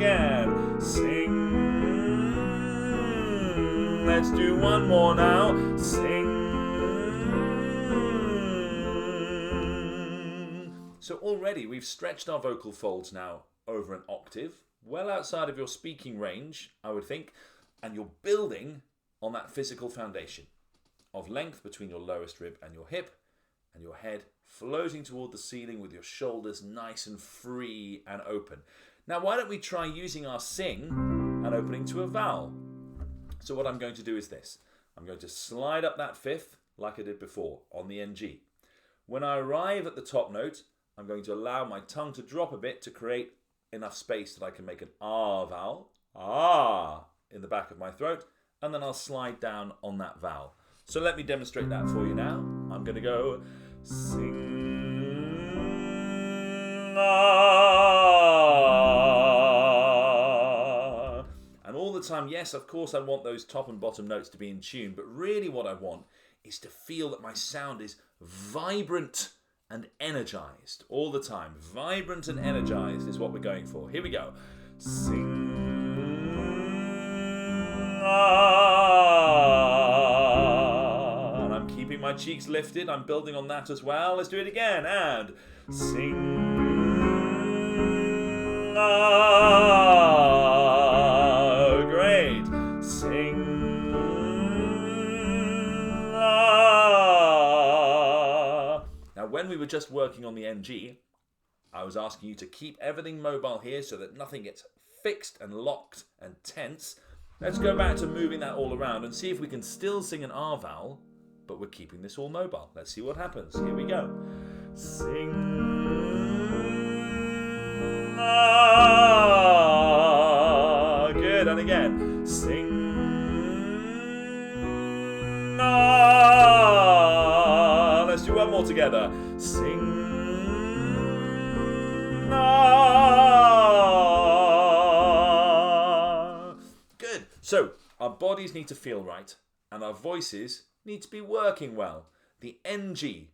again. Sing. Let's do one more now. Sing. So already we've stretched our vocal folds now over an octave, well outside of your speaking range, I would think, and you're building on that physical foundation of length between your lowest rib and your hip, and your head floating toward the ceiling with your shoulders nice and free and open. Now, why don't we try using our sing and opening to a vowel? So what I'm going to do is this. I'm going to slide up that fifth like I did before on the NG. When I arrive at the top note, I'm going to allow my tongue to drop a bit to create enough space that I can make an R vowel, ah, in the back of my throat, and then I'll slide down on that vowel. So let me demonstrate that for you now. I'm going to go sing, ah. And all the time, yes, of course I want those top and bottom notes to be in tune, but really what I want is to feel that my sound is vibrant and energized all the time. Vibrant and energized is what we're going for. Here we go. Sing, ah. And I'm keeping my cheeks lifted. I'm building on that as well. Let's do it again. And sing, ah. Great. Sing, ah. Now, when we were just working on the NG, I was asking you to keep everything mobile here so that nothing gets fixed and locked and tense. Let's go back to moving that all around and see if we can still sing an R vowel, but we're keeping this all mobile. Let's see what happens. Here we go. Sing, ah. Good, and again. Sing, ah. Let's do one more together. Sing, ah. Good. So our bodies need to feel right, and our voices need to be working well. The NG,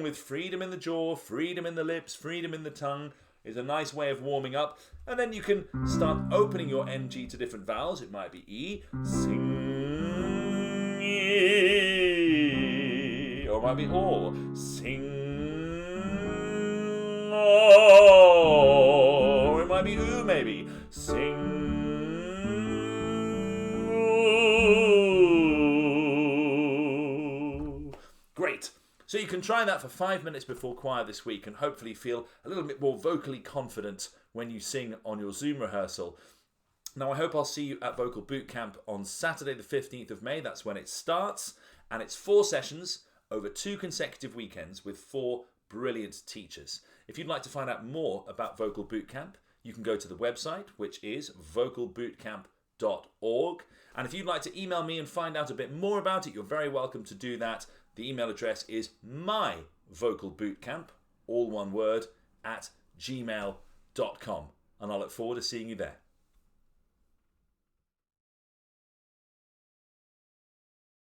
with freedom in the jaw, freedom in the lips, freedom in the tongue, is a nice way of warming up. And then you can start opening your NG to different vowels. It might be E, sing, E, or it might be O, sing, O, or it might be U maybe, sing, U. Great. So you can try that for 5 minutes before choir this week and hopefully feel a little bit more vocally confident when you sing on your Zoom rehearsal. Now I hope I'll see you at Vocal Bootcamp on Saturday the 15th of May. That's when it starts, and it's 4 sessions over 2 consecutive weekends with 4 brilliant teachers. If you'd like to find out more about Vocal Bootcamp, you can go to the website, which is vocalbootcamp.org. And if you'd like to email me and find out a bit more about it, you're very welcome to do that. The email address is myvocalbootcamp, all one word, @gmail.com. And I look forward to seeing you there.